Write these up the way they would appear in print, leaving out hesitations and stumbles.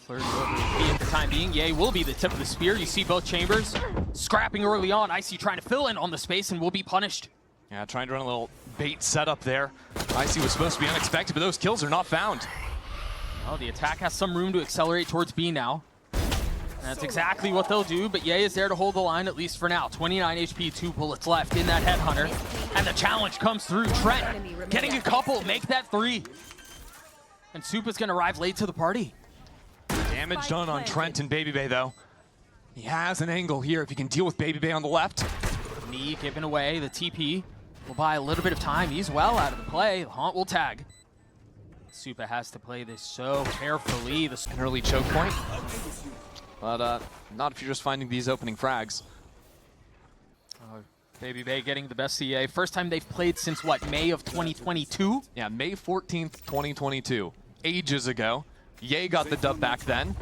flirting over B at the time being. Ye will be the tip of the spear. You see both chambers scrapping early on. Icy trying to fill in on the space and will be punished. Yeah, trying to run a little bait setup there. Icy was supposed to be unexpected, but those kills are not found. Well, the attack has some room to accelerate towards B now. And that's exactly what they'll do, but Ye is there to hold the line, at least for now. 29 HP, 2 bullets left in that Headhunter. And the challenge comes through. Trent getting a couple, make that 3. And Supa's gonna arrive late to the party. Damage done on Trent and Baby Bay, though. He has an angle here if he can deal with Baby Bay on the left. Knee giving away, the TP will buy a little bit of time. He's well out of the play. The Haunt will tag. Supa has to play this so carefully. An early choke point. But not if you're just finding these opening frags. Baby Bay getting the best CA. First time they've played since, what, May of 2022? Yeah, May 14th, 2022. Ages ago. Ye got the dub back then.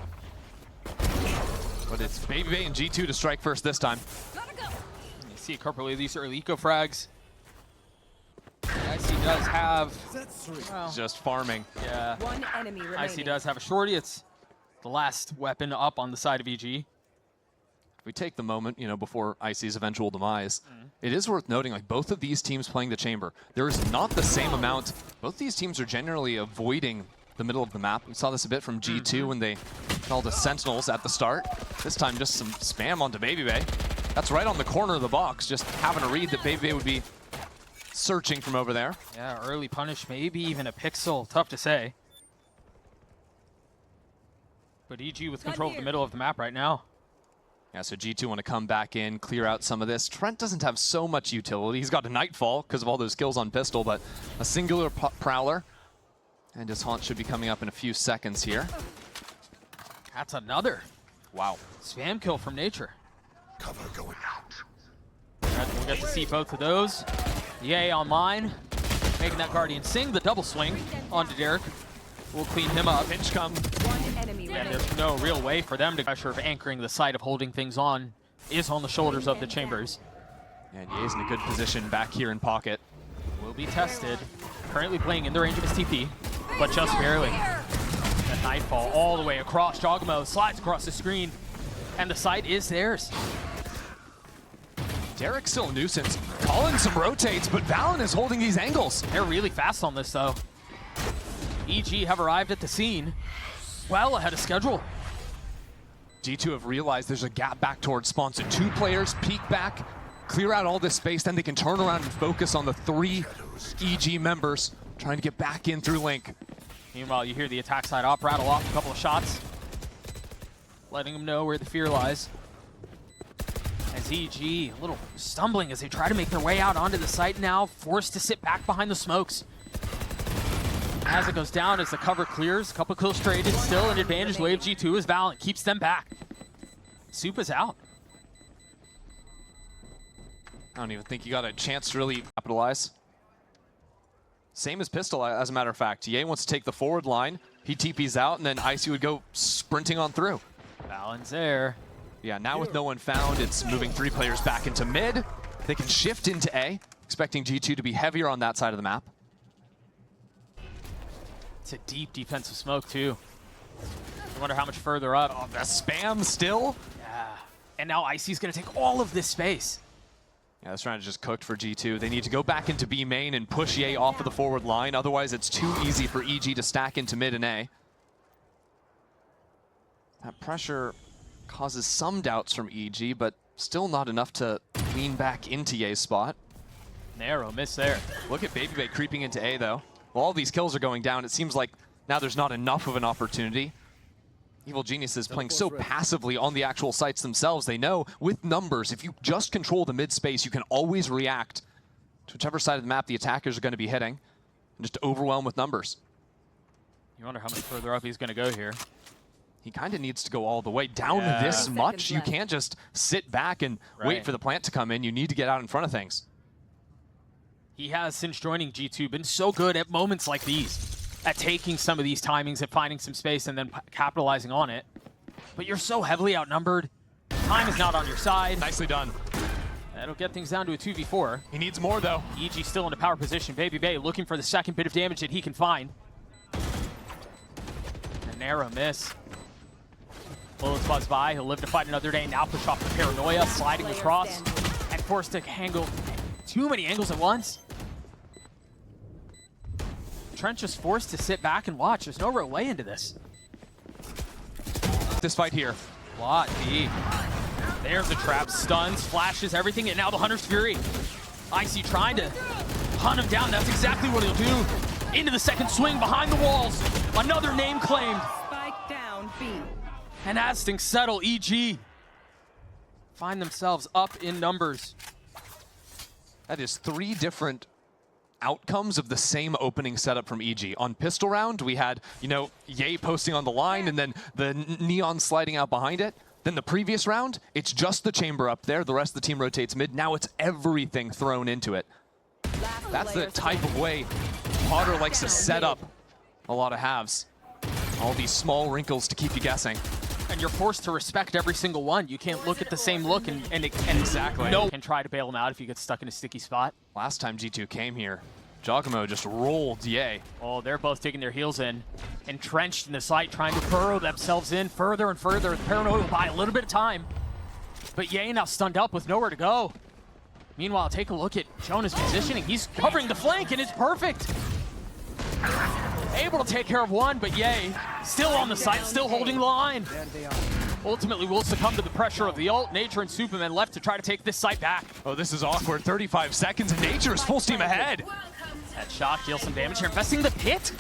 But it's Baby Bay and G2 to strike first this time. You see a couple of these early eco frags. IC does have... well, Just farming. yeah. One enemy remaining. IC does have a shorty. It's the last weapon up on the side of EG. If we take the moment, before IC's eventual demise, it is worth noting, like, both of these teams playing the chamber, there is not the same amount. Both these teams are generally avoiding the middle of the map. We saw this a bit from G2 when they called the Sentinels at the start. This time, just some spam onto Baby Bay. That's right on the corner of the box, just having a read that Baby Bay would be searching from over there. Yeah, early punish, maybe even a pixel. Tough to say. But EG with control of the middle of the map right now. Yeah, so G2 want to come back in, clear out some of this. Trent doesn't have so much utility. He's got a Nightfall because of all those kills on pistol, but a singular Prowler. And his Haunt should be coming up in a few seconds here. That's another. Wow. Spam kill from Nature. Cover going out. We'll get to see both of those. Ye online, making that Guardian sing. The double swing onto Derek. We'll clean him up. Pinch come. One enemy And remaining. there's no real way for them to pressure of anchoring the site of holding things on is on the shoulders of the chambers. And Ye's in a good position back here in pocket. Will be tested. Currently playing in the range of his TP, but just barely. That Nightfall all the way across. Jogamo slides across the screen, and the site is theirs. Derek's still a nuisance. Calling some rotates, but Valen is holding these angles. They're really fast on this, though. EG have arrived at the scene well ahead of schedule. G2 have realized there's a gap back towards spawn, so 2 players peek back, clear out all this space, then they can turn around and focus on the 3 EG members trying to get back in through Link. Meanwhile, you hear the attack side op rattle off a couple of shots, letting them know where the fear lies. As EG, a little stumbling as they try to make their way out onto the site now, forced to sit back behind the smokes. As it goes down, as the cover clears, a couple kills traded, still an advantage wave G2 as Valorant keeps them back. Supa's out. I don't even think he got a chance to really capitalize. Same as Pistol, as a matter of fact. Ye wants to take the forward line, he TP's out, and then Icy would go sprinting on through. Valorant's there. Yeah, now with no one found, it's moving 3 players back into mid. They can shift into A, expecting G2 to be heavier on that side of the map. It's a deep defensive smoke, too. I wonder how much further up. Oh, the spam still? Yeah. And now Icy's going to take all of this space. Yeah, this round is just cooked for G2. They need to go back into B main and push Ye off of the forward line. Otherwise, it's too easy for EG to stack into mid and A. That pressure causes some doubts from EG, but still not enough to lean back into Ye's spot. Narrow miss there. Look at Baby Bay creeping into A, though. While all these kills are going down, it seems like now there's not enough of an opportunity. Evil Geniuses playing so passively on the actual sites themselves. They know with numbers, if you just control the mid space, you can always react to whichever side of the map the attackers are going to be hitting and just overwhelm with numbers. You wonder how much further up he's going to go here. He kind of needs to go all the way down this much. You can't just sit back and wait for the plant to come in. You need to get out in front of things. He has, since joining G2, been so good at moments like these, at taking some of these timings and finding some space and then capitalizing on it. But you're so heavily outnumbered. Time is not on your side. Nicely done. That'll get things down to a 2v4. He needs more, though. EG still in a power position. Baby Bay looking for the second bit of damage that he can find. A narrow miss. Bullets buzz by. He'll live to fight another day. Now push off the paranoia, sliding across, and forced to handle too many angles at once. Trent just forced to sit back and watch. There's no real way into this. This fight here. Lot B. There's the trap, stuns, flashes, everything, and now the Hunter's Fury. Icy trying to hunt him down. That's exactly what he'll do. Into the second swing, behind the walls. Another name claimed. Spike down B. And as things settle, EG find themselves up in numbers. That is 3 different outcomes of the same opening setup from EG. On pistol round, we had, Ye posting on the line and then the Neon sliding out behind it. Then the previous round, it's just the chamber up there. The rest of the team rotates mid. Now it's everything thrown into it. That's the type of way Potter likes to set up a lot of halves. All these small wrinkles to keep you guessing. And you're forced to respect every single one. You can't look at the same look and exactly. No can try to bail him out if he gets stuck in a sticky spot. Last time G2 came here, Giacomo just rolled Ye. Oh, they're both taking their heels in. Entrenched in the site, trying to burrow themselves in further and further. The Paranoid will buy a little bit of time. But Ye now stunned up with nowhere to go. Meanwhile, take a look at Jonah's positioning. He's covering the flank, and it's perfect. Able to take care of one, but Ye still on the site, still holding the line. Ultimately will succumb to the pressure of the ult. Nature and Superman left to try to take this site back. Oh, this is awkward. 35 seconds, and Nature is full steam ahead. That shock deals some damage here. Investing the pit.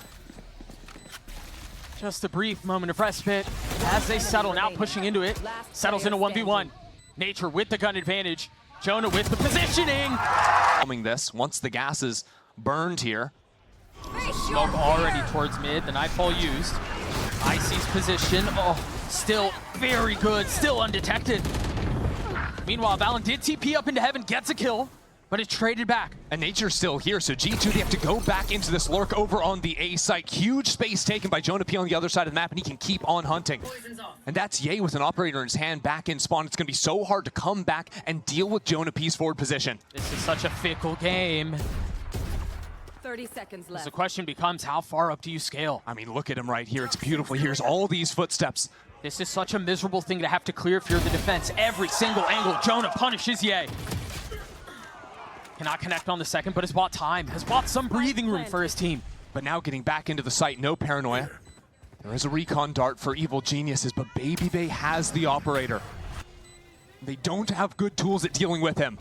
Just a brief moment of respite as they settle, now pushing into it. Settles into 1v1. Nature with the gun advantage. Jonah with the positioning. This, once the gas is burned here. Smoke already towards mid. The Nightfall used. Icy's position. Oh, still very good. Still undetected. Meanwhile, Valen did TP up into heaven, gets a kill, but it's traded back. And Nature's still here, so G2, they have to go back into this lurk over on the A site. Huge space taken by Jonah P on the other side of the map, and he can keep on hunting. And that's Ye with an operator in his hand back in spawn. It's going to be so hard to come back and deal with Jonah P's forward position. This is such a fickle game. 30 seconds left. So the question becomes, how far up do you scale? I mean, look at him right here. It's beautiful. Here's all these footsteps. This is such a miserable thing to have to clear if you're the defense. Every single angle, Jonah punishes Ye. Cannot connect on the second, but has bought time. Has bought some breathing room for his team. But now getting back into the site, no paranoia. There is a recon dart for Evil Geniuses, but Baby Bay has the operator. They don't have good tools at dealing with him.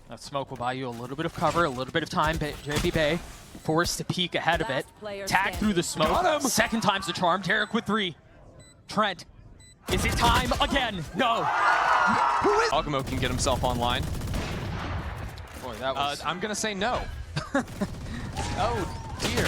That smoke will buy you a little bit of cover, a little bit of time. JB Bay forced to peek ahead of it. Tag through the smoke. Got him. Second time's the charm. Derek with 3. Trent. Is it time again? No. Giacomo can get himself online. Boy, that was... I'm going to say no. Oh, dear.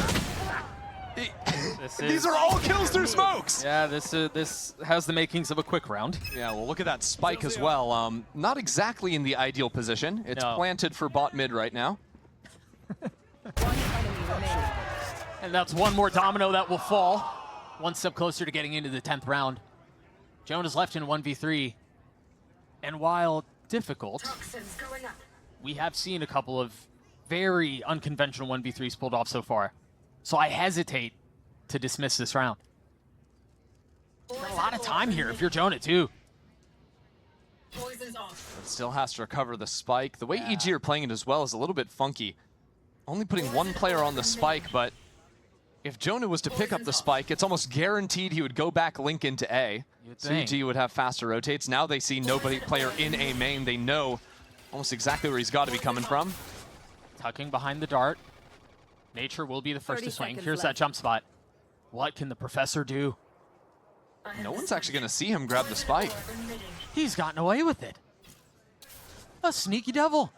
These are all kills through smokes. Yeah, this has the makings of a quick round. Yeah, well, look at that spike as well. Not exactly in the ideal position. It's planted for bot mid right now. One enemy remaining. And that's one more domino that will fall. One step closer to getting into the 10th round. Jonah's left in 1v3. And while difficult, we have seen a couple of very unconventional 1v3s pulled off so far. So I hesitate to dismiss this round. Got a lot of time here if you're Jonah too. But still has to recover the spike. The way EG are playing it as well is a little bit funky. Only putting one player on the spike, but if Jonah was to pick up the spike, it's almost guaranteed he would go back link into A. So EG would have faster rotates. Now they see nobody player in A main. They know almost exactly where he's got to be coming from. Tucking behind the dart. Nature will be the first to swing. Here's that jump spot. What can the professor do? No one's actually going to see him grab the spike. He's gotten away with it. A sneaky devil.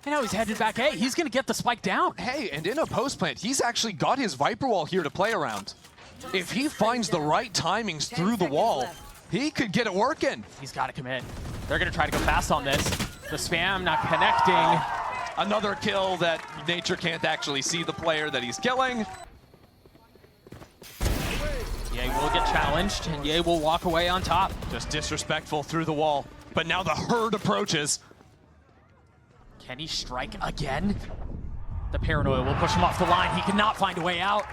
And now he's headed back A. He's going to get the spike down. Hey, and in a post plant, he's actually got his Viper wall here to play around. If he finds the right timings through the wall, he could get it working. He's got to commit. They're going to try to go fast on this. The spam not connecting. Another kill that Nature can't actually see the player that he's killing. Ye will get challenged, and Ye will walk away on top. Just disrespectful through the wall. But now the herd approaches. Can he strike again? The paranoia will push him off the line. He cannot find a way out.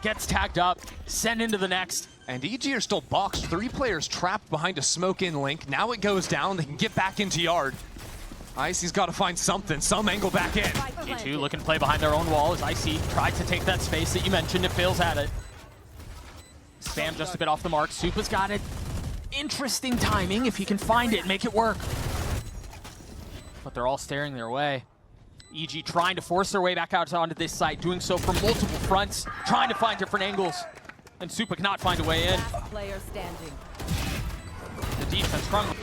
Gets tagged up, sent into the next. And EG are still boxed. 3 players trapped behind a smoke-in link. Now it goes down. They can get back into yard. Icy's got to find something, some angle back in. G2 looking to play behind their own wall as Icy tried to take that space that you mentioned. It fails at it. Spam just a bit off the mark. Supa's got it. Interesting timing if he can find it, make it work. But they're all staring their way. EG trying to force their way back out onto this site, doing so from multiple fronts, trying to find different angles. And Supa cannot find a way in. Last player standing. The defense crumbling.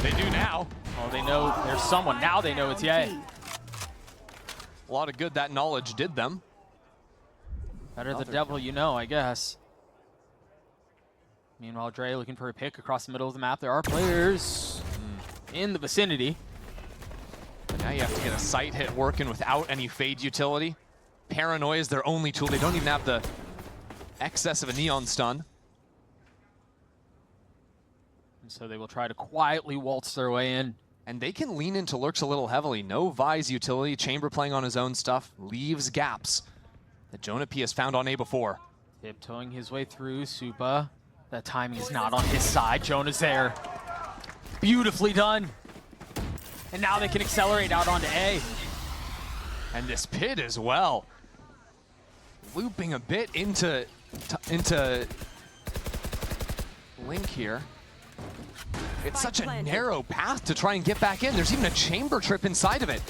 They do now. Oh, they know there's someone. Now they know it's Ye. A lot of good that knowledge did them. Better the devil you know, I guess. Meanwhile, Dre looking for a pick across the middle of the map. There are players in the vicinity. But now you have to get a sight hit working without any fade utility. Paranoia is their only tool. They don't even have the excess of a neon stun. And so they will try to quietly waltz their way in. And they can lean into lurks a little heavily. No Vi's utility. Chamber playing on his own stuff. Leaves gaps that Jonah P has found on A before. Tiptoeing his way through, Supa. That timing is not on his side. Jonah's there. Beautifully done. And now they can accelerate out onto A. And this pit as well. Looping a bit into Link here. It's such a narrow path to try and get back in. There's even a chamber trip inside of it.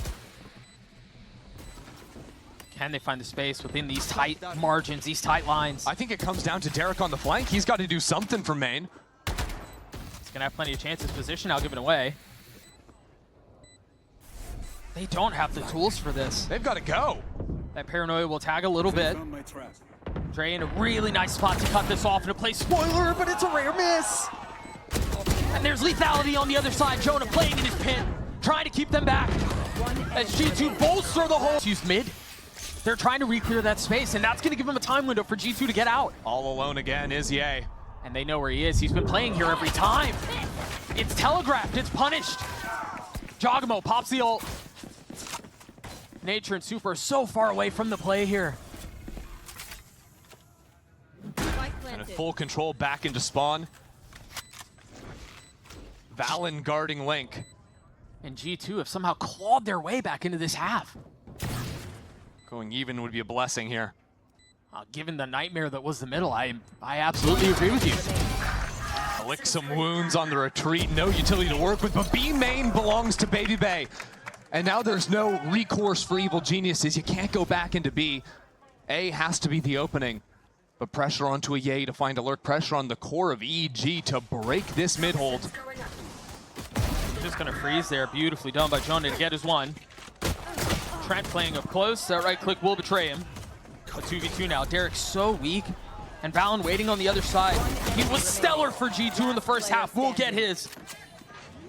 Can they find the space within these tight margins, these tight lines? I think it comes down to Derek on the flank. He's got to do something for main. He's gonna have plenty of chances. Position, I'll give it away. They don't have the tools for this. They've got to go. That Paranoia will tag a little bit. Dre in a really nice spot to cut this off and a play spoiler, but it's a rare miss. And there's lethality on the other side. Jonah playing in his pit, trying to keep them back. As G2 bolster the hole. Use mid. They're trying to re-clear that space, and that's going to give them a time window for G2 to get out. All alone again is Ye. And they know where he is. He's been playing here every time. It's telegraphed. It's punished. Jogamo pops the ult. Nature and Super are so far away from the play here. And a full control back into spawn. Valen guarding Link. And G2 have somehow clawed their way back into this half. Going even would be a blessing here. Given the nightmare that was the middle, I absolutely agree with you. Lick some wounds on the retreat. No utility to work with, but B main belongs to Baby Bay. And now there's no recourse for Evil Geniuses. You can't go back into B. A has to be the opening. But pressure onto a Ye to find a lurk. Pressure on the core of EG to break this mid hold. Just gonna freeze there. Beautifully done by Jonah to get his one. Trent playing up close. That right click will betray him. A 2v2 now. Derek's so weak. And Valen waiting on the other side. He was stellar for G2 in the first half. We'll get his.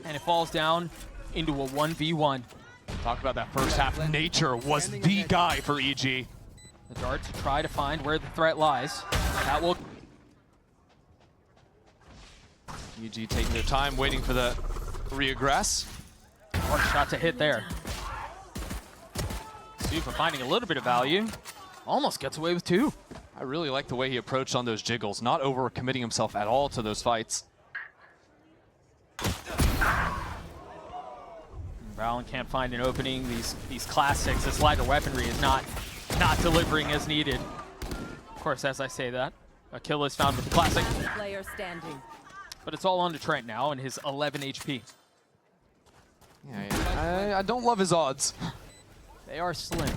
And it falls down into a 1v1. Talk about that first half. Nature was the guy for EG. The dart to try to find where the threat lies. That will... EG taking their time, waiting for the reaggress. Hard shot to hit there. Supa finding a little bit of value. Almost gets away with 2. I really like the way he approached on those jiggles, not over-committing himself at all to those fights. Valen can't find an opening. These classics, this lighter weaponry is not delivering as needed. Of course, as I say that, a kill is found with the classic. Player standing. But it's all on to Trent now and his 11 HP. Yeah, I don't love his odds. They are slim.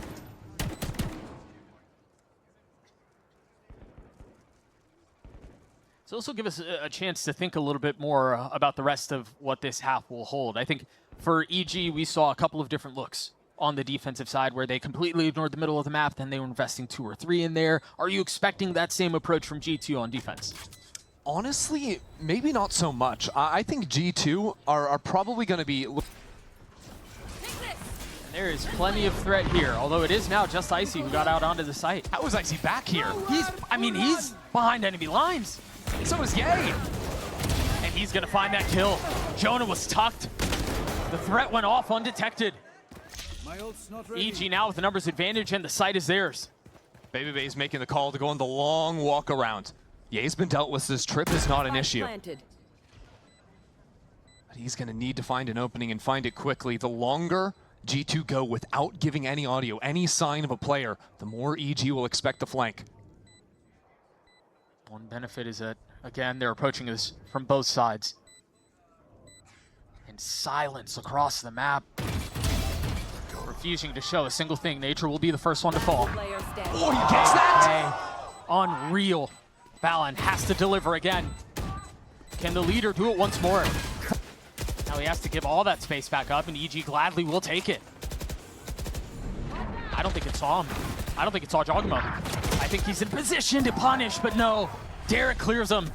So this will give us a chance to think a little bit more about the rest of what this half will hold. I think for EG, we saw a couple of different looks on the defensive side where they completely ignored the middle of the map, then they were investing 2 or 3 in there. Are you expecting that same approach from G2 on defense? Honestly, maybe not so much. I think G2 are probably going to be... There is plenty of threat here, although it is now just Icy who got out onto the site. How is Icy back here? He's behind enemy lines. So is Ye. And he's gonna find that kill. Jonah was tucked. The threat went off undetected. EG now with the numbers advantage and the site is theirs. Baby Bay's making the call to go on the long walk around. Ye's been dealt with. This trip is not an issue. Planted. But he's going to need to find an opening and find it quickly. The longer G2 go without giving any audio, any sign of a player, the more EG will expect to flank. One benefit is that, again, they're approaching this from both sides. And silence across the map. Refusing to show a single thing. Nature will be the first one to fall. Player standing. Oh, he gets that! Unreal. Valorant has to deliver again. Can the leader do it once more? Now he has to give all that space back up, and EG gladly will take it. I don't think it saw him. I don't think it saw Jogamo. I think he's in position to punish, but no. Derek clears him.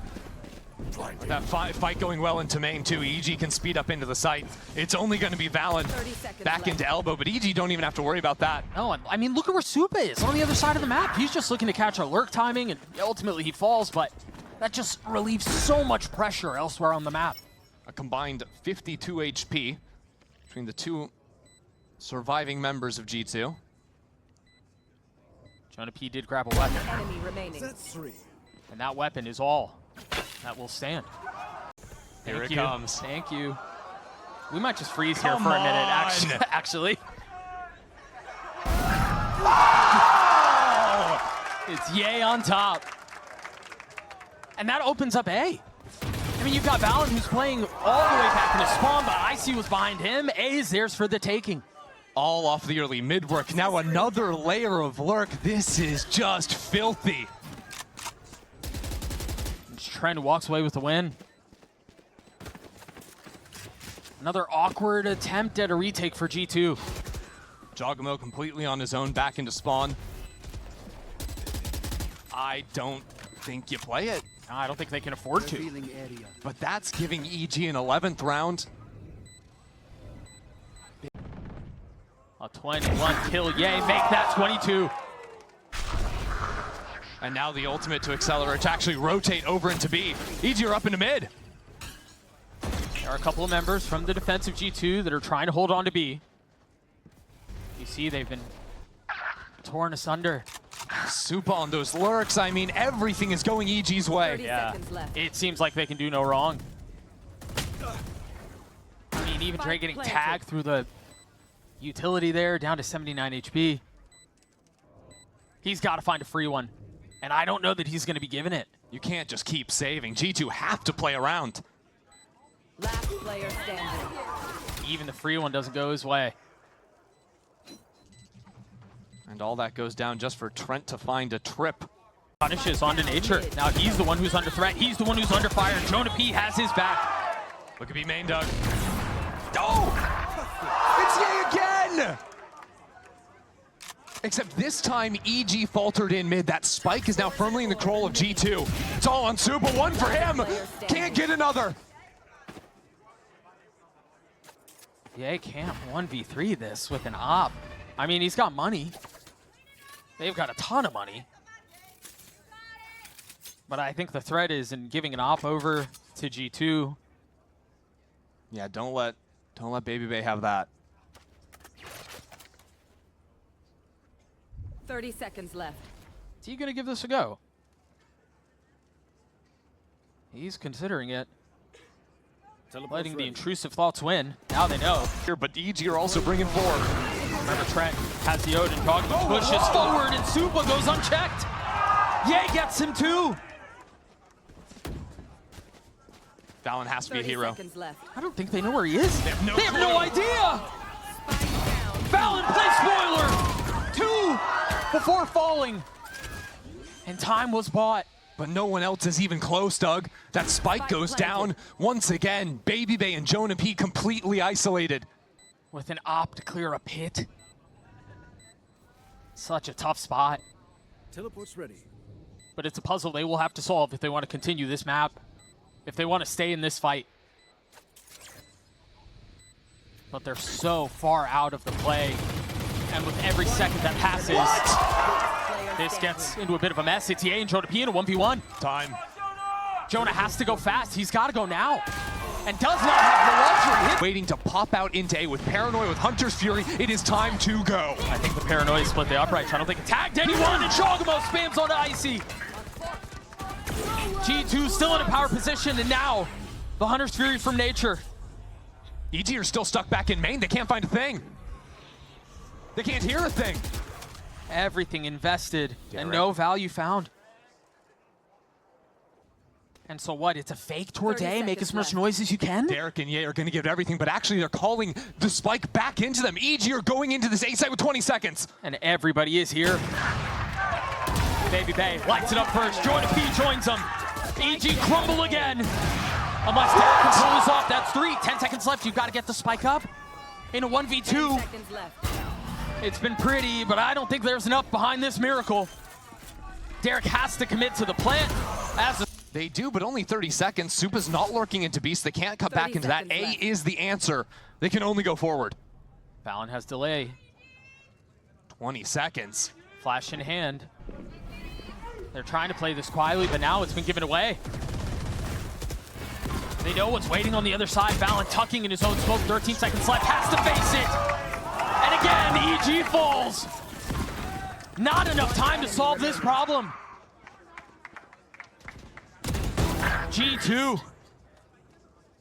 That fight going well into main too. EG can speed up into the site. It's only going to be Valen 30 seconds back left. into elbow, but EG don't even have to worry about that. No, I mean, look at where Supa is on the other side of the map. He's just looking to catch a lurk timing, and ultimately he falls, but that just relieves so much pressure elsewhere on the map. A combined 52 HP between the two surviving members of G2. Jonah P did grab a weapon, Enemy remaining. That's 3. and that weapon is all that will stand. Here Thank it you. comes. Thank you. We might just freeze here Come for a minute, on. actually. It's Ye on top. And that opens up A. I mean, you've got Valorant who's playing all the way back in his spawn, but Icy was behind him. A is theirs for the taking. All off the early mid work. Now another layer of lurk. This is just filthy. Trent walks away with the win. Another awkward attempt at a retake for G2. Jogamo completely on his own back into spawn. I don't think you play it, No, I don't think they can afford to. but that's giving EG an 11th round. A 21 kill, Ye, make that 22. And now the ultimate to accelerate, to actually rotate over into B. EG are up into mid. There are a couple of members from the defensive G2 that are trying to hold on to B. You see they've been torn asunder. Supa on those lurks. I mean, everything is going EG's way. 30 seconds left. It seems like they can do no wrong. I mean, even Dre getting planted. tagged through the utility there, down to 79 HP. He's got to find a free one. And I don't know that he's going to be given it. You can't just keep saving. G2 have to play around. Last player standing. Even the free one doesn't go his way. And all that goes down just for Trent to find a trip. Punishes onto Nature. Now he's the one who's under threat. He's the one who's under fire. And Jonah P has his back. Look at B main, Doug. Oh! It's Ye again! Except this time, EG faltered in mid. That spike is now firmly in the control of G2. It's all on Supa. One for him. Can't get another. Ye can't 1v3 this with an op. I mean, he's got money. They've got a ton of money. But I think the threat is in giving an op over to G2. Yeah, don't let Baby Bay have that. 30 seconds left. Is he going to give this a go? He's considering it. Letting the intrusive thoughts win. Now they know. Here, but EG are also bringing 4. Remember, Trent has the Odin. Dogma pushes forward, and Supa goes unchecked. Ye gets him too. Valen has to be a 30 hero. seconds left. I don't think they know where he is. They have no They have no clue. idea. Spike down. Valen plays spoiler. 2 before falling. And time was bought. But no one else is even close, Doug. That spike Spike goes planted. down. Once again, Baby Bay and Jonah P completely isolated. With an op to clear a pit. Such a tough spot. Teleport's ready. But it's a puzzle they will have to solve if they want to continue this map. If they want to stay in this fight. But they're so far out of the play. And with every second that passes, Player this standing. gets into a bit of a mess. It's Ye and Jonah P in a 1v1. Time. Jonah has to go fast. He's got to go now. And does not have the luxury. Waiting to pop out into A with Paranoia, with Hunter's Fury. It is time to go. I think the Paranoia split the upright. I don't think it tagged anyone. And Shogamo spams onto Icy. G2 still in a power position, and now the Hunter's Fury from Nature. EG are still stuck back in main. They can't find a thing. They can't hear a thing. Everything invested Yeah, and right. no value found. And so what? It's a fake towards 30 A. Make seconds as much left. noise as you can. Derek and Ye are going to give everything, but actually they're calling the spike back into them. EG are going into this A site with 20 seconds. And everybody is here. Baby Bay lights it up first. Jordan P joins them. EG crumble again. Unless Derek can pull this off, that's 3. 10 seconds left. You've got to get the spike up in a 1v2. 10 seconds left. It's been pretty, but I don't think there's enough behind this miracle. Derek has to commit to the plant. They do, but only 30 seconds. Supa's not lurking into Beast. They can't cut back 30 into that. seconds A left. is the answer. They can only go forward. Fallon has delay. 20 seconds. Flash in hand. They're trying to play this quietly, but now it's been given away. They know what's waiting on the other side. Fallon tucking in his own smoke. 13 seconds left. Has to face it. And again, EG falls. Not enough time to solve this problem. G2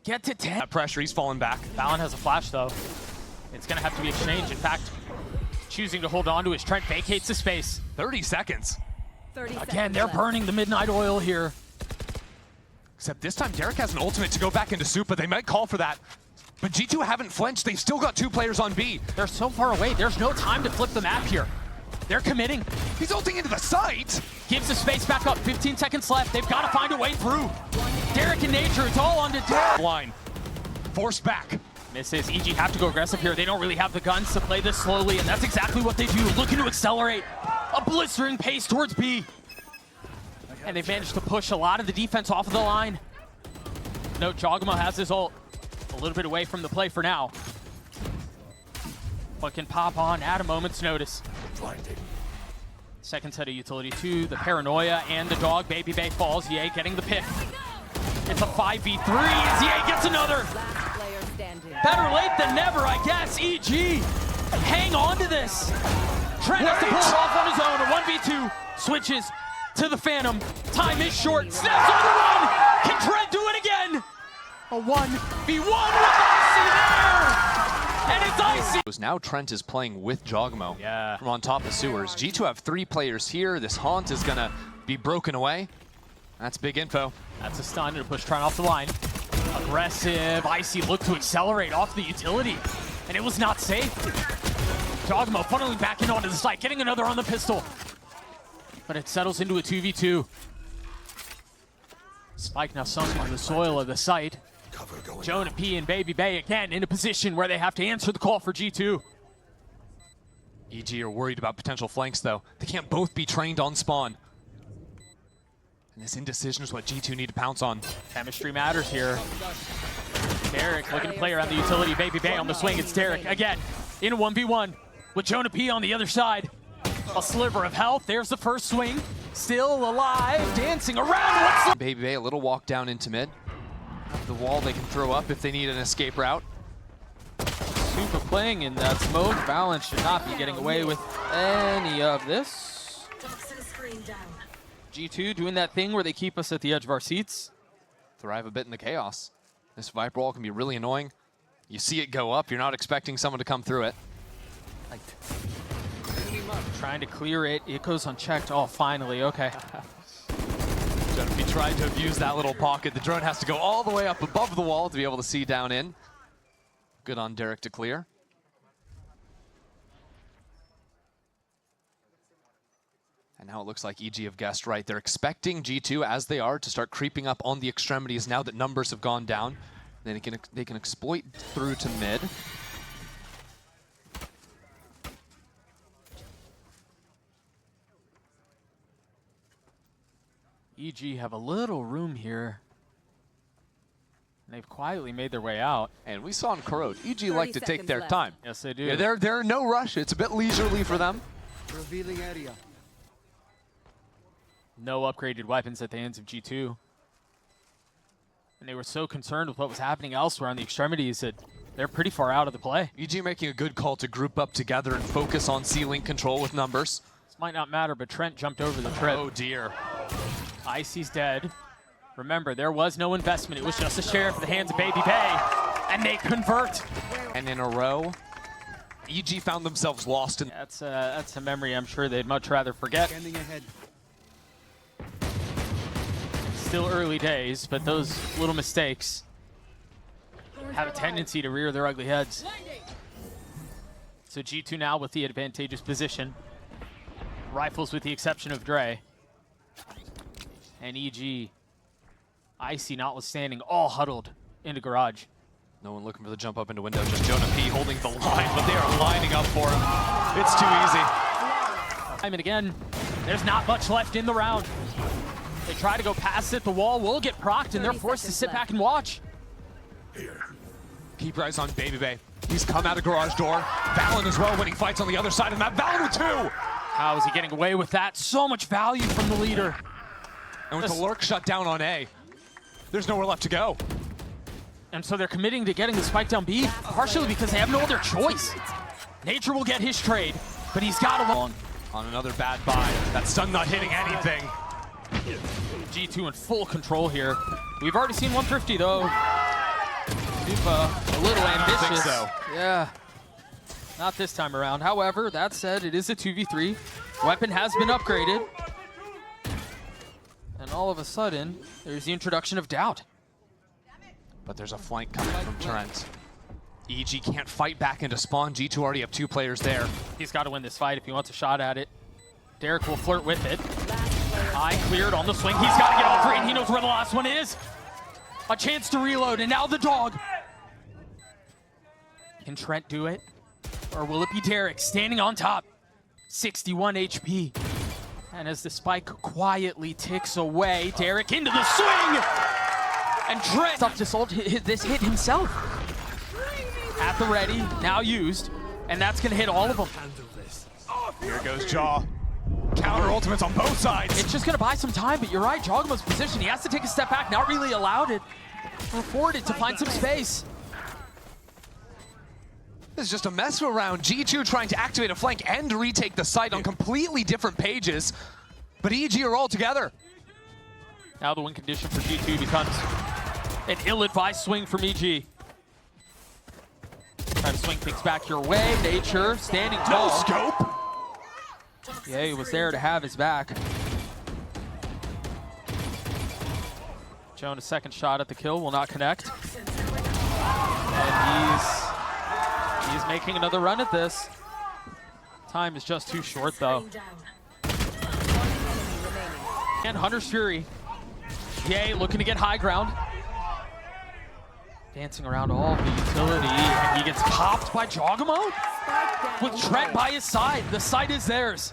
get to 10. That pressure, he's falling back. Fallon has a flash though. It's gonna have to be exchanged. In fact, choosing to hold on to his Trent vacates the space. 30 seconds. 30 Again, seconds they're left. burning the midnight oil here. Except this time, Derek has an ultimate to go back into Supa. They might call for that. But G2 haven't flinched. They've still got 2 players on B. They're so far away. There's no time to flip the map here. They're committing. He's ulting into the site. Gives the space back up. 15 seconds left. They've got to find a way through. Derek and Nature, it's all on to Derek. Line. Forced back. Misses. EG have to go aggressive here. They don't really have the guns to play this slowly, and that's exactly what they do. Looking to accelerate. A blistering pace towards B. And they've managed to push a lot of the defense off of the line. No, Jogma has his ult. A little bit away from the play for now. But can pop on at a moment's notice. Blinding. Second set of utility 2, the paranoia and the dog. Baby Bay falls. Ye getting the pick. It's a 5v3 as Ye gets another. Last player standing. Better late than never, I guess. EG, hang on to this. Trent has to pull it off on his own. A 1v2 switches to the Phantom. Time is short. Snaps on the run. Can Trent do it again? A 1v1 with Icy there. And it's Icy. Now Trent is playing with Jogmo from on top of Sewers. G2 have 3 players here. This haunt is gonna be broken away. That's big info. That's a stun to push Trent off the line. Aggressive. Icy looked to accelerate off the utility, and it was not safe. Jogmo funneling back in onto the site, getting another on the pistol. But it settles into a 2v2. Spike now sunk on the soil of the site. Cover going Jonah P and Baby Bay again in a position where they have to answer the call for G2. EG are worried about potential flanks, though. They can't both be trained on spawn. And this indecision is what G2 need to pounce on. Chemistry matters here. Derek looking to play around the utility. Baby Bay on the swing. It's Derek again in a 1v1 with Jonah P on the other side. A sliver of health. There's the first swing. Still alive, dancing around. Baby Bay, a little walk down into mid. The wall they can throw up if they need an escape route. Supa playing in that smoke. Valorant should not be getting away with any of this. G2 doing that thing where they keep us at the edge of our seats. Thrive a bit in the chaos. This Viper wall can be really annoying. You see it go up, you're not expecting someone to come through it. Like, trying to clear it. It goes unchecked. Oh, finally. Okay. He tried to abuse that little pocket. The drone has to go all the way up above the wall to be able to see down in. Good on Derek to clear. And now it looks like EG have guessed right. They're expecting G2, as they are, to start creeping up on the extremities now that numbers have gone down. Then they can exploit through to mid. EG have a little room here. And they've quietly made their way out. And we saw in Corrode, EG like to take seconds their left. time. Yes, they do. Yeah, they're no rush. It's a bit leisurely for them. Revealing area. No upgraded weapons at the hands of G2. And they were so concerned with what was happening elsewhere on the extremities that they're pretty far out of the play. EG making a good call to group up together and focus on C-Link control with numbers. This might not matter, but Trent jumped over the trip. Oh dear. Icy's dead. Remember, there was no investment. It was just a share for the hands of Baby Bay, and they convert. And in a row, EG found themselves lost in. That's a memory I'm sure they'd much rather forget. Standing ahead. Still early days, but those little mistakes have a tendency to rear their ugly heads. So G2 now with the advantageous position. Rifles with the exception of Dre. And EG, Icy notwithstanding, all huddled into garage. No one looking for the jump up into window, just Jonah P holding the line, but they are lining up for him. It's too easy. And again, there's not much left in the round. They try to go past it, the wall will get procced, and they're forced to sit back and watch. Keep your eyes on Baby Bay. He's come out of garage door. Valen as well, winning fights on the other side of the map. Valen with 2! How is he getting away with that? So much value from the leader. And with the lurk shut down on A, there's nowhere left to go. And so they're committing to getting the spike down B, partially because they have no other choice. Nature will get his trade, but he's got to long. On another bad buy. That stun not hitting anything. G2 in full control here. We've already seen 150 though. Dupa a little ambitious. I don't think so. Yeah. Not this time around. However, that said, it is a 2v3. Weapon has been upgraded. And all of a sudden, there's the introduction of doubt. But there's a flank coming from Trent. EG can't fight back into spawn. G2 already have 2 players there. He's got to win this fight if he wants a shot at it. Derek will flirt with it. Eye cleared on the swing. He's got to get all 3, and he knows where the last one is. A chance to reload, and now the dog. Can Trent do it? Or will it be Derek standing on top? 61 HP. And as the spike quietly ticks away, Derek into the swing! And Trent up to solve this hit himself. At the ready, now used, and that's gonna hit all of them. Here goes Jaw. Counter ultimates on both sides. It's just gonna buy some time, but you're right, Jogma's position. He has to take a step back, not really allowed it. Or afforded to find some space. This is just a mess around. G2 trying to activate a flank and retake the site on completely different pages. But EG are all together. Now the win condition for G2 becomes an ill-advised swing from EG. Try to swing things back your way. Nature standing tall. No scope. Yeah, he was there to have his back. Joan, a second shot at the kill, will not connect. And he's making another run at this. Time is just too short, though. And Hunter's Fury. Yay, looking to get high ground. Dancing around all the utility, and he gets popped by Jogamo with Trent by his side. The site is theirs.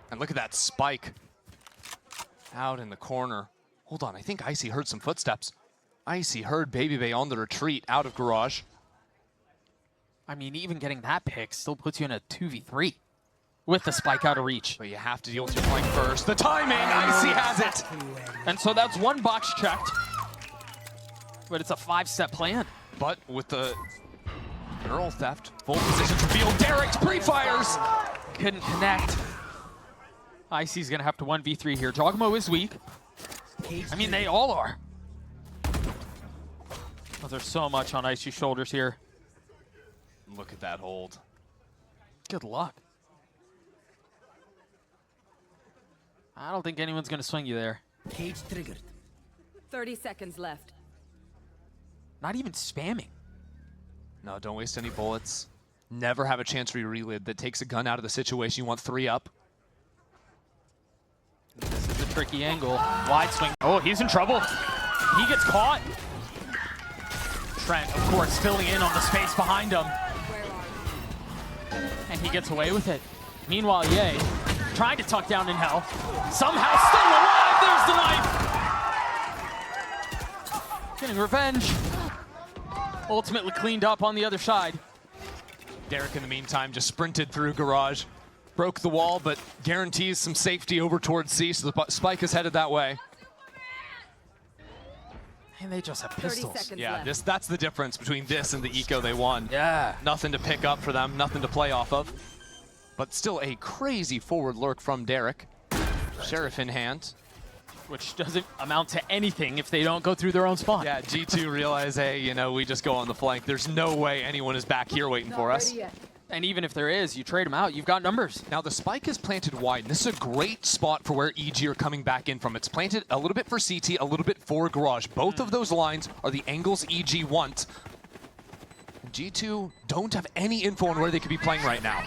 And look at that spike out in the corner. Hold on, I think Icy heard some footsteps. Icy heard Baby Bay on the retreat out of garage. I mean, even getting that pick still puts you in a 2v3 with the spike out of reach. But you have to deal with your flank first. The timing, Icy has it. And so that's one box checked, but it's a 5-step plan. But with the girl theft, full positions revealed. Derek's pre-fires. Couldn't connect. Icy's gonna have to 1v3 here. Jogmo is weak. I mean, they all are. Oh, there's so much on Icy's shoulders here. Look at that hold. Good luck. I don't think anyone's gonna swing you there. Cage triggered. 30 seconds left. Not even spamming. No, don't waste any bullets. Never have a chance where you reload that takes a gun out of the situation. You want 3 up. This is a tricky angle. Wide swing. Oh, he's in trouble. He gets caught. Trent, of course, filling in on the space behind him. And he gets away with it. Meanwhile, Ye, trying to tuck down in hell. Somehow still alive. There's the knife. Getting revenge. Ultimately cleaned up on the other side. Derek, in the meantime, just sprinted through garage. Broke the wall, but guarantees some safety over towards C, so the spike is headed that way. And they just have 30 pistols. seconds Yeah, left. that's the difference between this and the eco they won. Yeah. Nothing to pick up for them, nothing to play off of. But still a crazy forward lurk from Derek. Sheriff in hand. which doesn't amount to anything if they don't go through their own spawn. Yeah, G2 realize, hey, you know, we just go on the flank. There's no way anyone is back here waiting for us. And even if there is, you trade them out, you've got numbers. Now the spike is planted wide, and this is a great spot for where EG are coming back in from. It's planted a little bit for CT, a little bit for Garage. Both of those lines are the angles EG want. G2 don't have any info on where they could be playing right now.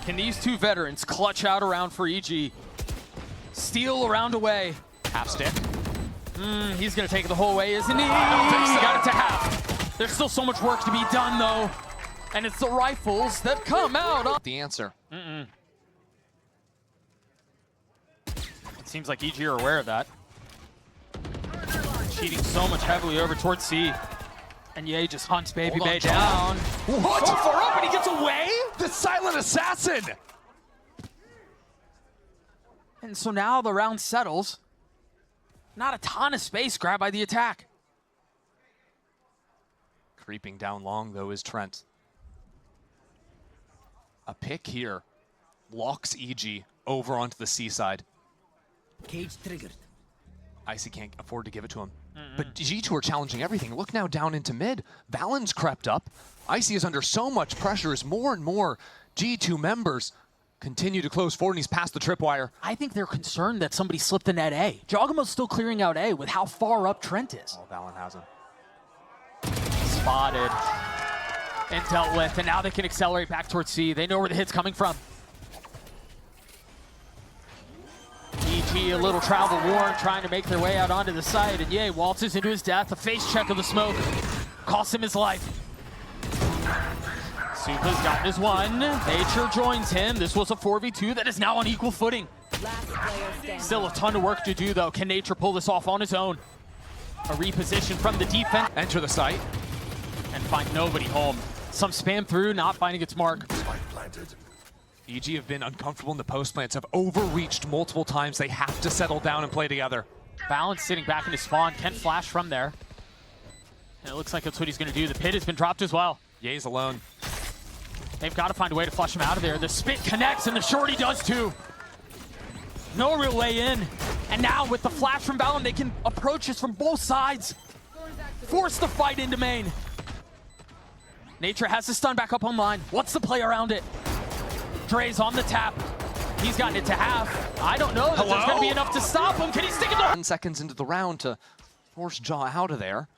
Can these two veterans clutch out around for EG? Steal around away. Half stick. He's gonna take it the whole way, isn't he? I don't think so. Got it to half. There's still so much work to be done though. And it's the rifles that come out. The answer. It seems like EG are aware of that. Cheating so much heavily over towards C. And Ye just hunts Baby Bay down. What? So far up and he gets away? The silent assassin! And so now the round settles. Not a ton of space grabbed by the attack. Creeping down long though is Trent. A pick here locks EG over onto the C side. Cage triggered. Icy can't afford to give it to him. But G2 are challenging everything. Look now down into mid. Valen's crept up. Icy is under so much pressure as more and more G2 members continue to close forward, and he's past the tripwire. I think they're concerned that somebody slipped in at A. Jogamo's still clearing out A with how far up Trent is. Oh, Valen has him. Spotted and dealt with, and now they can accelerate back towards C. They know where the hit's coming from. EG a little travel worn, trying to make their way out onto the side, and Ye waltzes into his death. A face check of the smoke costs him his life. Supa's got his one. Nature joins him. This was a 4v2 that is now on equal footing. Last player standing. Still a ton of work to do though. Can Nature pull this off on his own? A reposition from the defense. Enter the site. And find nobody home. Some spam through, not finding its mark. Spike planted. EG have been uncomfortable in the post plants, have overreached multiple times. They have to settle down and play together. Valen sitting back in his spawn. Can't flash from there. And it looks like that's what he's going to do. The pit has been dropped as well. Ye's alone. They've got to find a way to flush him out of there. The spit connects and the shorty does too. No real way in. And now with the flash from Valen, they can approach this from both sides. Force the fight into main. Nature has the stun back up online. What's the play around it? Dre's on the tap. He's gotten it to half. I don't know that there's going to be enough to stop him. Can he stick it to 10 seconds into the round to force Jaw out of there.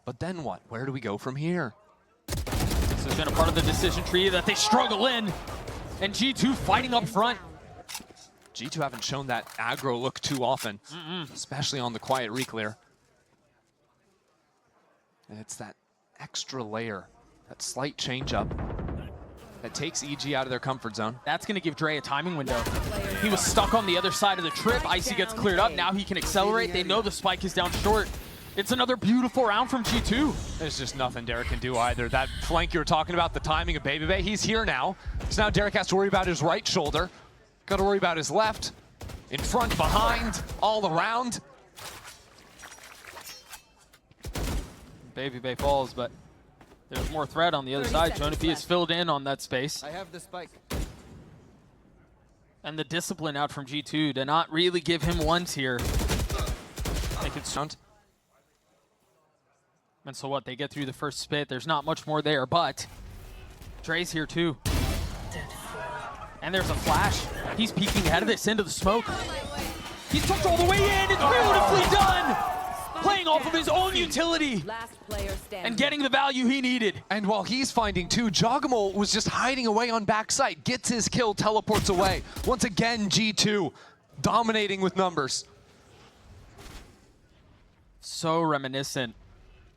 But then what? Where do we go from here? This has been a part of the decision tree that they struggle in. And G2 fighting up front. G2 haven't shown that aggro look too often, especially on the quiet reclear. And it's that extra layer, that slight change up that takes EG out of their comfort zone. That's going to give Dre a timing window. He was stuck on the other side of the trip. Icy gets cleared up. Now he can accelerate. They know the spike is down short. It's another beautiful round from G2. There's just nothing Derek can do either. That flank you were talking about, the timing of Baby Bay, he's here now. So now Derek has to worry about his right shoulder. Got to worry about his left, in front, behind, all around. Baby Bay falls, but there's more threat on the other side. Jonapi is filled in on that space. I have the spike. And the discipline out from G2 to not really give him ones here. They can stunt. And so what? They get through the first spit. There's not much more there, but Dre's here too. And there's a flash. He's peeking ahead of this into the smoke. He's tucked all the way in. It's beautifully done. Playing off of his own utility Last player standing. and getting the value he needed. And while he's finding two, Jogamo was just hiding away on backside, gets his kill, teleports away. Once again, G2 dominating with numbers. So reminiscent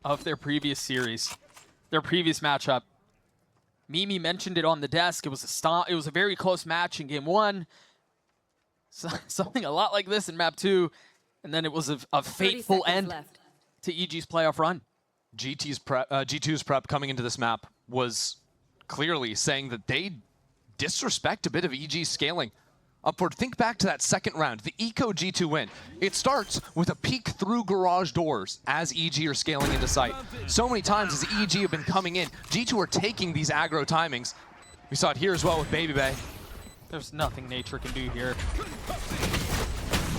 of their previous series, their previous matchup. Mimi mentioned it on the desk. It was a very close match in game 1. So, something a lot like this in map 2. And then it was a fateful end left. to EG's playoff run. G2's prep coming into this map was clearly saying that they disrespect a bit of EG's scaling. Upward, think back to that second round, the Eco G2 win. It starts with a peek through garage doors as EG are scaling into sight. So many times as EG have been coming in, G2 are taking these aggro timings. We saw it here as well with Baby Bay. There's nothing Nature can do here.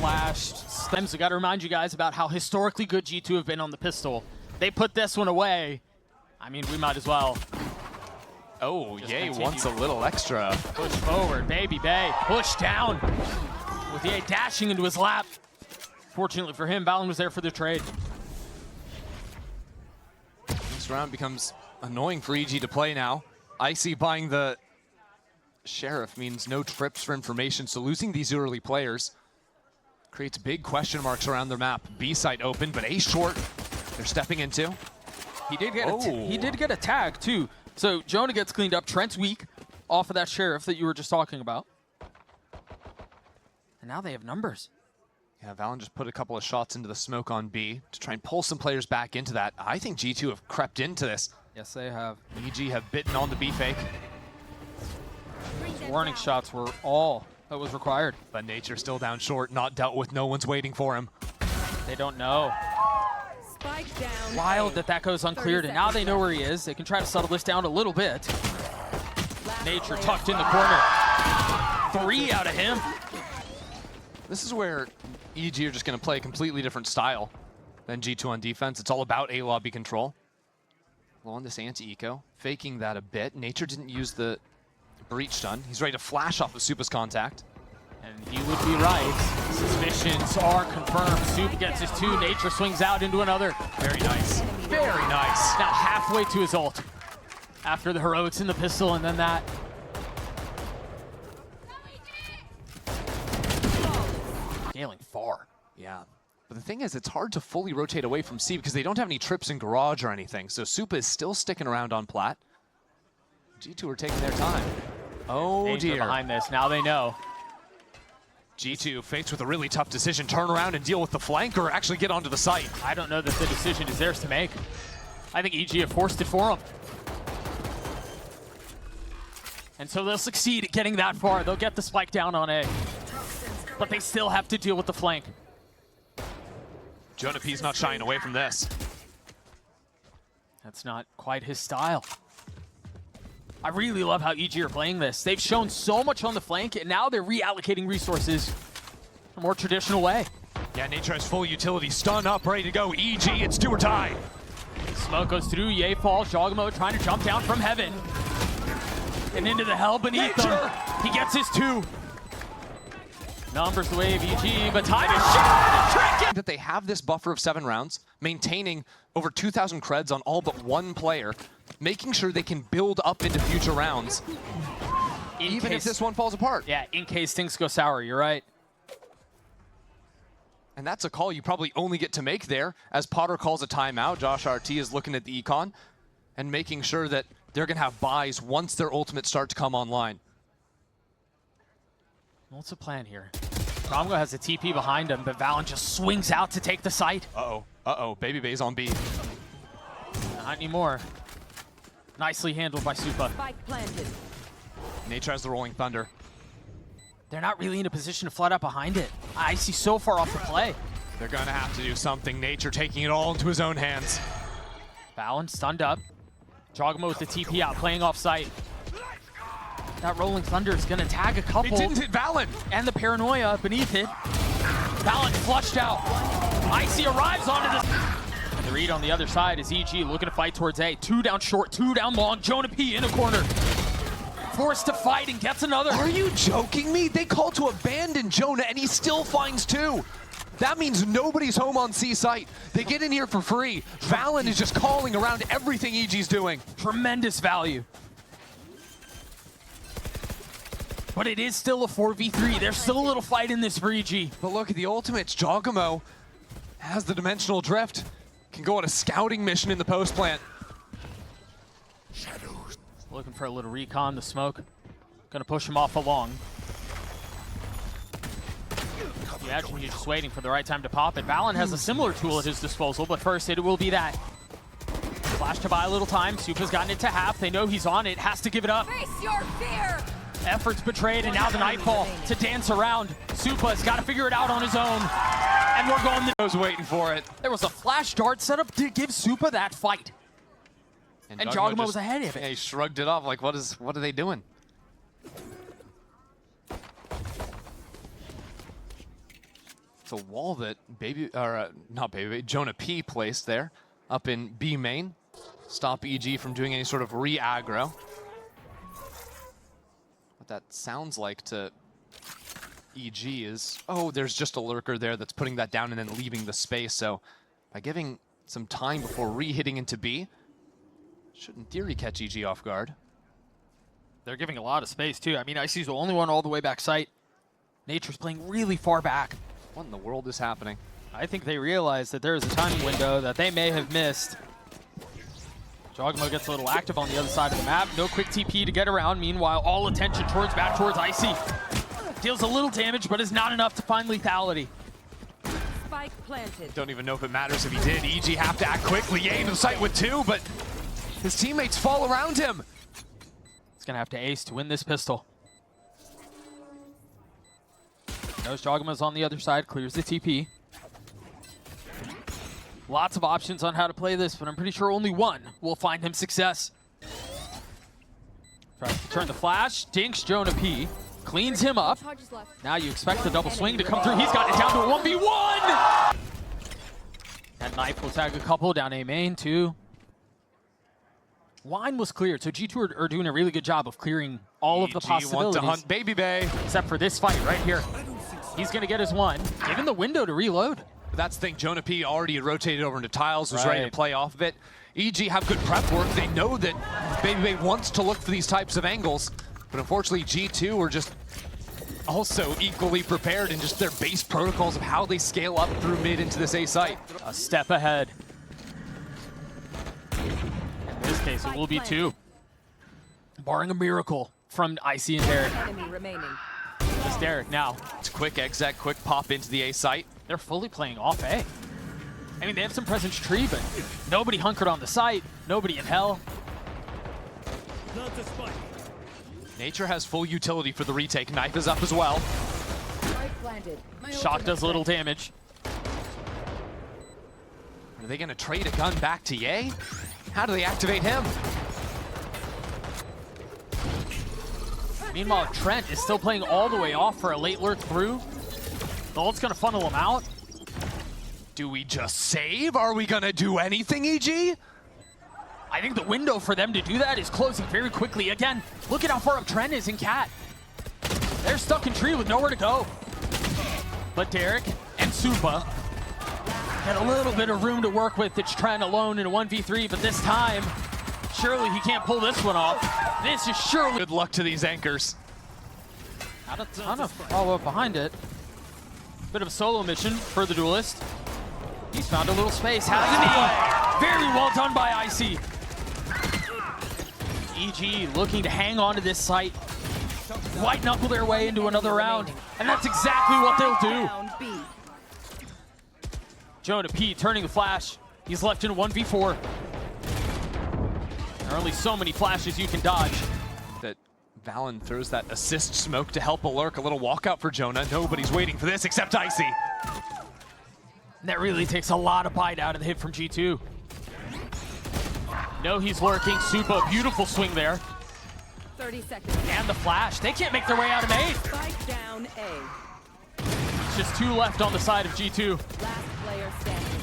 flashed. Stems, we got to remind you guys about how historically good G2 have been on the pistol. They put this one away. I mean, we might as well. Oh, Just Ye continue. wants a little extra. Push forward, baby Bay. Push down. With Ye dashing into his lap. Fortunately for him, Valorant was there for the trade. This round becomes annoying for EG to play now. Icy buying the Sheriff means no trips for information, so losing these early players creates big question marks around their map. B site open, but A short they're stepping into. He did get a tag too. So Jonah gets cleaned up. Trent's weak off of that Sheriff that you were just talking about. And now they have numbers. Yeah, Valorant just put a couple of shots into the smoke on B to try and pull some players back into that. I think G2 have crept into this. Yes, they have. EG have bitten on the B fake, Warning shots were all that was required. but Nature still down short, not dealt with. No one's waiting for him. They don't know. Spike down. Wild that goes uncleared, and now they know where he is. They can try to settle this down a little bit. Nature tucked in the corner. 3 out of him. This is where EG are just going to play a completely different style than G2 on defense. It's all about A lobby control. Low on this anti-eco, faking that a bit. Nature didn't use the breach stun. He's ready to flash off of Supa's contact. And he would be right. Suspicions are confirmed. Soup gets his 2. Nature swings out into another. Very nice. Very nice. Now halfway to his ult. After the heroics in the pistol and then that. Scaling far. Yeah. But the thing is, it's hard to fully rotate away from C because they don't have any trips in garage or anything. So Supa is still sticking around on plat. G2 are taking their time. Oh Danger dear. behind this. Now they know. G2 faced with a really tough decision. Turn around and deal with the flank or actually get onto the site. I don't know that the decision is theirs to make. I think EG have forced it for them. And so they'll succeed at getting that far. They'll get the spike down on A. But they still have to deal with the flank. Jonah P's not shying away from this. That's not quite his style. I really love how EG are playing this. They've shown so much on the flank, and now they're reallocating resources a more traditional way. Yeah, Nature has full utility. Stun up, ready to go. EG, it's do or die. Smoke goes through, Ye falls, Jogamo trying to jump down from heaven. And into the hell beneath them. He gets his 2. Numbers the way of EG, but time is shot! That they have this buffer of 7 rounds, maintaining over 2,000 creds on all but one player, making sure they can build up into future rounds, even if this one falls apart. Yeah, in case things go sour, you're right. And that's a call you probably only get to make there, as Potter calls a timeout. Josh RT is looking at the econ and making sure that they're going to have buys once their ultimates start to come online. What's the plan here? Congo has a TP behind him, but Valorant just swings out to take the site. Uh-oh. Uh-oh. Baby Bay's on B. Not anymore. Nicely handled by Supa. Spike planted. Nature has the Rolling Thunder. They're not really in a position to flood out behind it. Icy so far off the play. They're going to have to do something. Nature taking it all into his own hands. Valorant stunned up. Jogamo with the TP out, playing off site. That Rolling Thunder is going to tag a couple. It didn't hit Valen. And the paranoia beneath it. Valorant flushed out. Icy arrives onto the... And the read on the other side is EG looking to fight towards A. 2 down short, 2 down long. Jonah P in a corner. Forced to fight and gets another. Are you joking me? They call to abandon Jonah and he still finds 2. That means nobody's home on C site. They get in here for free. Valen is just calling around everything EG's doing. Tremendous value. But it is still a 4v3. There's still a little fight in this for EG. But look at the ultimates. Jogamo has the dimensional drift. Can go on a scouting mission in the post plant. Shadows. Looking for a little recon, the smoke. Gonna push him off along. Imagine you're just waiting for the right time to pop it. Valen has a similar tool at his disposal, but first it will be that. Flash to buy a little time. Supa's gotten it to half. They know he's on it. Has to give it up. Face your fear. Efforts betrayed, and now the Nightfall to dance around. Supa's got to figure it out on his own. And we're going to... I was waiting for it. There was a flash dart set up to give Supa that fight. And Jogamo was ahead of it. Yeah, he shrugged it off like, what are they doing? It's a wall that Jonah P placed there up in B main. Stop EG from doing any sort of re-aggro. What that sounds like to EG is, oh, there's just a lurker there that's putting that down and then leaving the space. So by giving some time before re-hitting into B, should in theory catch EG off guard. They're giving a lot of space too. I mean, IC's the only one all the way back site. Nature's playing really far back. What in the world is happening? I think they realize that there is a timing window that they may have missed. Jogmo gets a little active on the other side of the map. No quick TP to get around. Meanwhile, all attention back towards Icy. Deals a little damage, but is not enough to find lethality. Spike planted. Don't even know if it matters if he did. EG have to act quickly. Yay into the site with 2, but his teammates fall around him. He's gonna have to ace to win this pistol. Knows Jogma's on the other side, clears the TP. Lots of options on how to play this, but I'm pretty sure only one will find him success. Tries to turn the flash, dinks Jonah P, cleans him up. Now you expect the double swing to come through. He's got it down to a 1v1! That knife will tag a couple down A main, too. Wine was cleared, so G2 are doing a really good job of clearing all of the possibilities. Want to hunt Baby Bay. Except for this fight right here. He's gonna get his one, given the window to reload. But that's the thing, Jonah P already had rotated over into tiles, was ready to Right. play off of it. EG have good prep work. They know that Baby Bay wants to look for these types of angles, but unfortunately G2 are just also equally prepared in just their base protocols of how they scale up through mid into this A site. A step ahead. In this case, it will be 2. Barring a miracle from Icy and Derek. Enemy remaining. It's Derek now. It's quick exec, quick pop into the A site. They're fully playing off A. I mean, they have some presence tree, but nobody hunkered on the site. Nobody in hell. Nature has full utility for the retake. Knife is up as well. Spike planted. Shock does little damage. Are they going to trade a gun back to Ye? How do they activate him? Meanwhile, Trent is still playing all the way off for a late lurk through. The ult's gonna funnel him out. Do we just save? Are we going to do anything, EG? I think the window for them to do that is closing very quickly. Again, look at how far up Trent is in Cat. They're stuck in tree with nowhere to go. But Derek and Supa had a little bit of room to work with. It's Trent alone in a 1v3, but this time, surely he can't pull this one off. This is surely... Good luck to these anchors. Not a ton of follow-up behind it. Bit of a solo mission for the duelist. He's found a little space, hasn't he? Very well done by Icy. EG looking to hang on to this site. White knuckle their way into another round. And that's exactly what they'll do. Round B. Jonah P turning the flash. He's left in a 1v4. There are only so many flashes you can dodge. That Valen throws that assist smoke to help a lurk. A little walkout for Jonah. Nobody's waiting for this except Icy. And that really takes a lot of bite out of the hit from G2. No, he's lurking. Supa, beautiful swing there. 30 seconds. And the flash. They can't make their way out of A. Spike down A. It's just 2 left on the side of G2. Last player standing.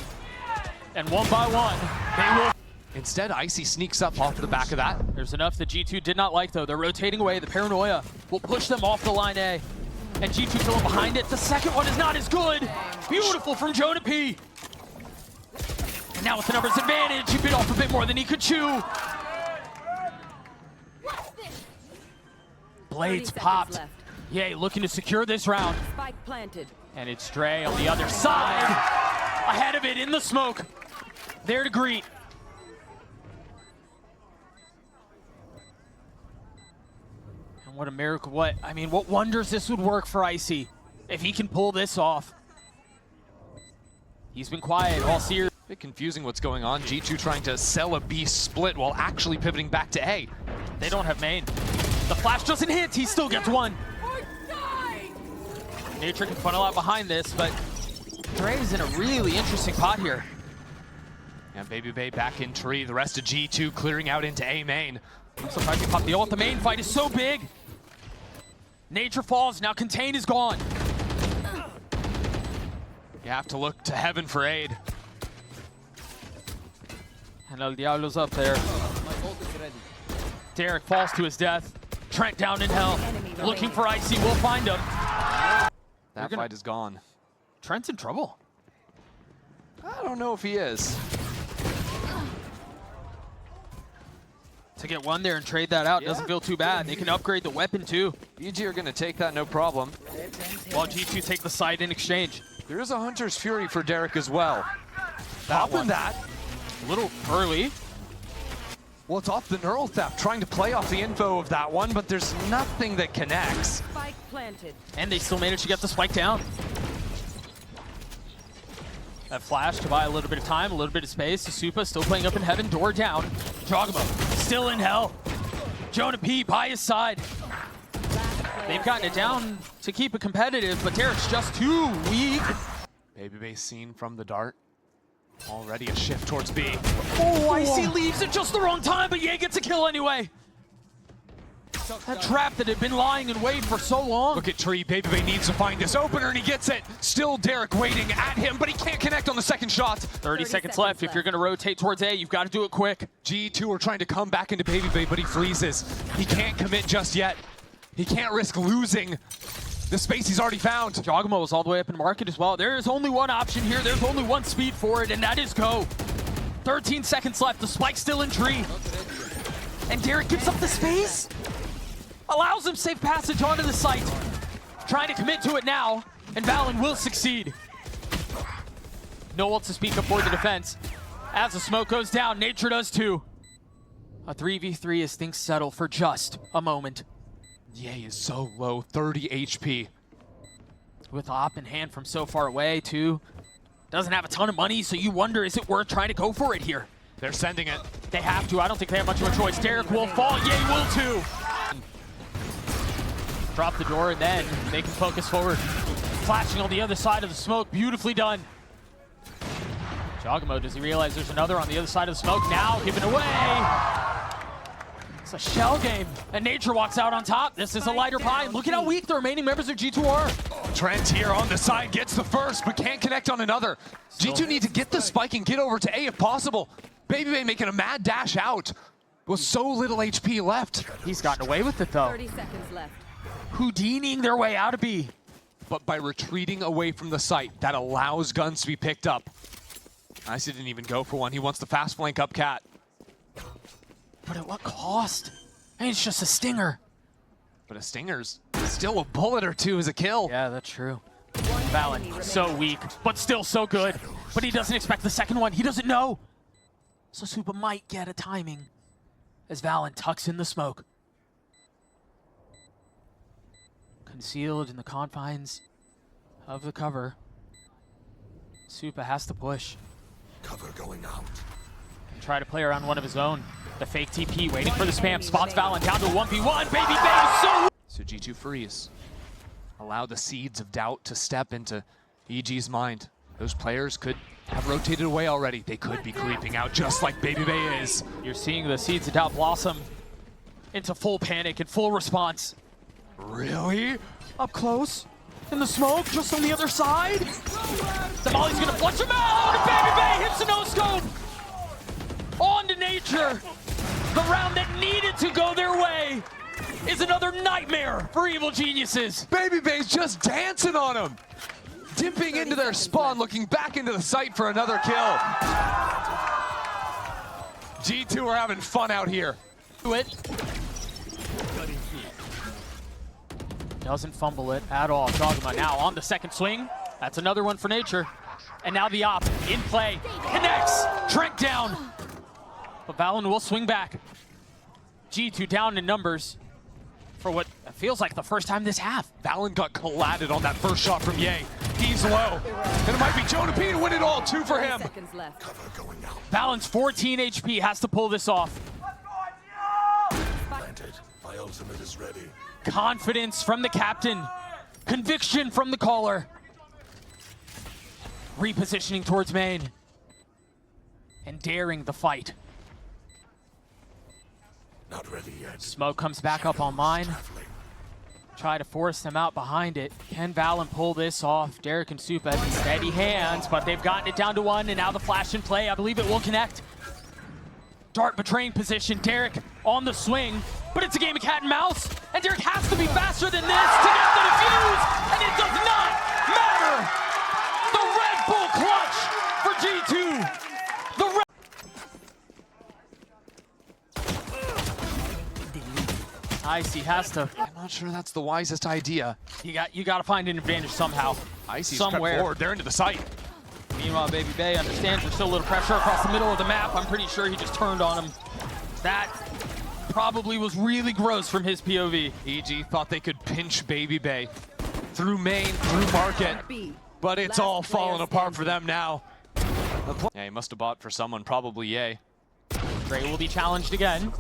And one by one, they will... Instead, Icy sneaks up off the back of that. There's enough that G2 did not like, though. They're rotating away. The paranoia will push them off the line A. And G2 going behind it. The second one is not as good. Beautiful from Jonah P. And now with the numbers advantage, he bit off a bit more than he could chew. Blades 30 seconds popped. left. Yay, looking to secure this round. Spike planted. And it's Dre on the other side. Ahead of it in the smoke. There to greet. And what a miracle. What wonders this would work for Icy if he can pull this off. He's been quiet all series. Bit confusing what's going on. G2 trying to sell a B split while actually pivoting back to A. They don't have main. The flash doesn't hit. He still gets one. Nature can funnel out behind this, but Dre's in a really interesting pot here. And Baby Bay back in tree. The rest of G2 clearing out into A main. I'm surprised he popped the ult. The main fight is so big. Nature falls. Now Contain is gone. You have to look to heaven for aid. And El Diablo's up there. Derek falls to his death. Trent down in hell. Looking for Icy. We'll find him. That fight is gone. Trent's in trouble. I don't know if he is. To get one there and trade that out doesn't feel too bad. They can upgrade the weapon too. EG are going to take that no problem. While G2 take the side in exchange. There is a Hunter's Fury for Derek as well. Popping that. A little early. Well, it's off the neural theft, trying to play off the info of that one, but there's nothing that connects. Spike planted. And they still managed to get the spike down. That flash to buy a little bit of time, a little bit of space. Supa still playing up in heaven, door down. Jogamo still in hell. Jonah P by his side. They've gotten it down to keep it competitive, but Derek's just too weak. Baby base seen from the dart. Already a shift towards B. Oh, Icy leaves at just the wrong time, but Ye gets a kill anyway. That trap that had been lying in wait for so long. Look at Tree. Baby Bay needs to find this opener, and he gets it. Still Derek waiting at him, but he can't connect on the second shot. 30 seconds left. If you're going to rotate towards A, you've got to do it quick. G2 are trying to come back into Baby Bay, but he freezes. He can't commit just yet. He can't risk losing the space he's already found. Jogamo is all the way up in market as well. There is only one option here. There's only one speed for it, and that is go. 13 seconds left. The spike's still in Tree. And Derek gives up the space. Allows him safe passage onto the site. Trying to commit to it now, and Valen will succeed. No ult to speak of for the defense. As the smoke goes down, Nature does too. A 3v3 as things settle for just a moment. Ye is so low, 30 HP. With Op in hand from so far away too. Doesn't have a ton of money, so you wonder, is it worth trying to go for it here? They're sending it. They have to. I don't think they have much of a choice. Derek will fall. Ye will too. Drop the door, and then they can focus forward. Flashing on the other side of the smoke. Beautifully done. Jogamo, does he realize there's another on the other side of the smoke? Now given away. It's a shell game, and Nature walks out on top. This is a lighter pie. Look at how weak the remaining members of G2 are. Trent here on the side gets the first, but can't connect on another. G2 need to get the spike and get over to A if possible. Baby Bay making a mad dash out with so little HP left. He's gotten away with it though. 30 seconds left. Houdining their way out of B. But by retreating away from the site, that allows guns to be picked up. Icy didn't even go for one. He wants the fast flank up Cat. But at what cost? I mean, it's just a stinger. But a stinger's still a bullet or two as a kill. Yeah, that's true. Valen, so weak, but still so good. But he doesn't expect the second one. He doesn't know. So Supa might get a timing as Valen tucks in the smoke. Concealed in the confines of the cover. Supa has to push. Cover going out. And try to play around one of his own. The fake TP waiting for the spam. Spots Valen down to 1v1. Baby Bay So G2 freeze. Allow the seeds of doubt to step into EG's mind. Those players could have rotated away already. They could be creeping out just like Baby Bay is. You're seeing the seeds of doubt blossom into full panic and full response. Really? Up close, in the smoke, just on the other side. The Molly's gonna flush him out, and Baby Bay hits the no-scope. On to Nature. The round that needed to go their way is another nightmare for evil geniuses. Baby Bay's just dancing on him. Dipping into their spawn, looking back into the site for another kill. G2 are having fun out here. Do it. Doesn't fumble it at all. Jogama now on the second swing. That's another one for Nature. And now the op in play. Connects. Trent down. But Valen will swing back. G2 down in numbers for what feels like the first time this half. Valen got collided on that first shot from Ye. He's low. And it might be Jonah P to win it all. 2 for him. Seconds left. Cover going out. Valen's 14 HP, has to pull this off. Planted. My ultimate is ready. Confidence from the captain. Conviction from the caller. Repositioning towards main. And daring the fight. Not ready yet. Smoke comes back up on mine. Traveling. try to force them out behind it. Can Valorant pull this off? Derek and Soup have steady hands, but they've gotten it down to one, and now the flash in play. I believe it will connect. Dart betraying position. Derek on the swing, but it's a game of cat and mouse, and Derek has to be faster than this to get the defuse, and it does not matter. The Red Bull clutch for G2. Icy has to. I'm not sure that's the wisest idea. You got to find an advantage somehow. Icy's somewhere. crept forward. They're into the site. Meanwhile, Baby Bay understands there's still a little pressure across the middle of the map. I'm pretty sure he just turned on him. That probably was really gross from his POV. EG thought they could pinch Baby Bay through main, through market, but it's all falling apart for them now. Yeah, he must have bought for someone, probably Ye. Gray will be challenged again.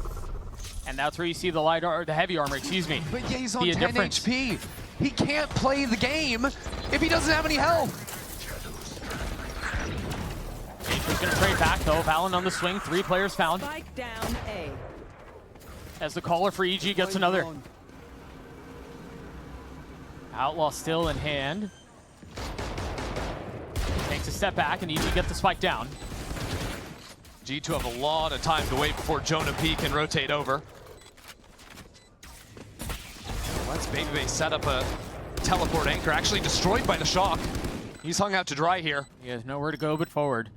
And that's where you see the light or the heavy armor, excuse me. But Ye's on Be a 10 difference. HP. He can't play the game if he doesn't have any health. Nature's gonna trade back though. Valen on the swing, 3 players found. Spike down A. As the caller for EG gets another. Outlaw still in hand. Takes a step back and EG gets the spike down. G2 have a lot of time to wait before Jonah P can rotate over. Let's Baby Bay set up a teleport anchor, actually destroyed by the shock. He's hung out to dry here. He has nowhere to go but forward.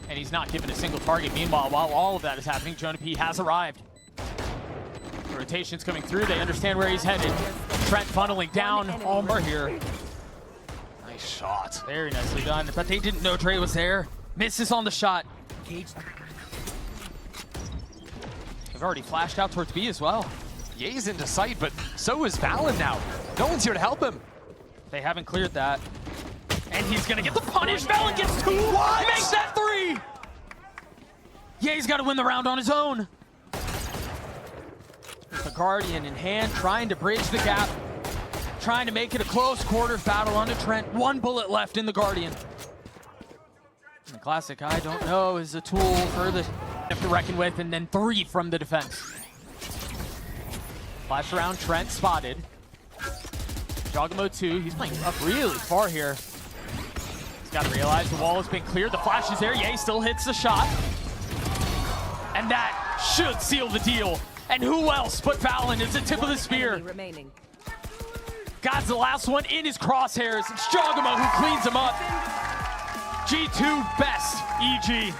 And he's not given a single target. Meanwhile, while all of that is happening, Jonah P has arrived. The rotation's coming through. They understand where he's headed. Trent funneling down. Almer here. Nice shot. Very nicely done. But they didn't know Dre was there. Misses on the shot. Cage. They've already flashed out towards B as well. Ye's into sight, but so is Valen now. No one's here to help him. They haven't cleared that. And he's gonna get the punish. Valen gets 2. What? Makes that 3. Yeah, he's got to win the round on his own. With the Guardian in hand, trying to bridge the gap. Trying to make it a close quarters battle onto Trent. 1 bullet left in the Guardian. The classic, I don't know, is a tool for the to reckon with, and then 3 from the defense. Flash around, Trent spotted. Jogamo 2, he's playing up really far here. He's got to realize the wall has been cleared. The flash is there. Ye still hits the shot. And that should seal the deal. And who else but Valen is the tip of the spear. Remaining. God's the last one in his crosshairs. It's Jogamo who cleans him up. G2 best, EG.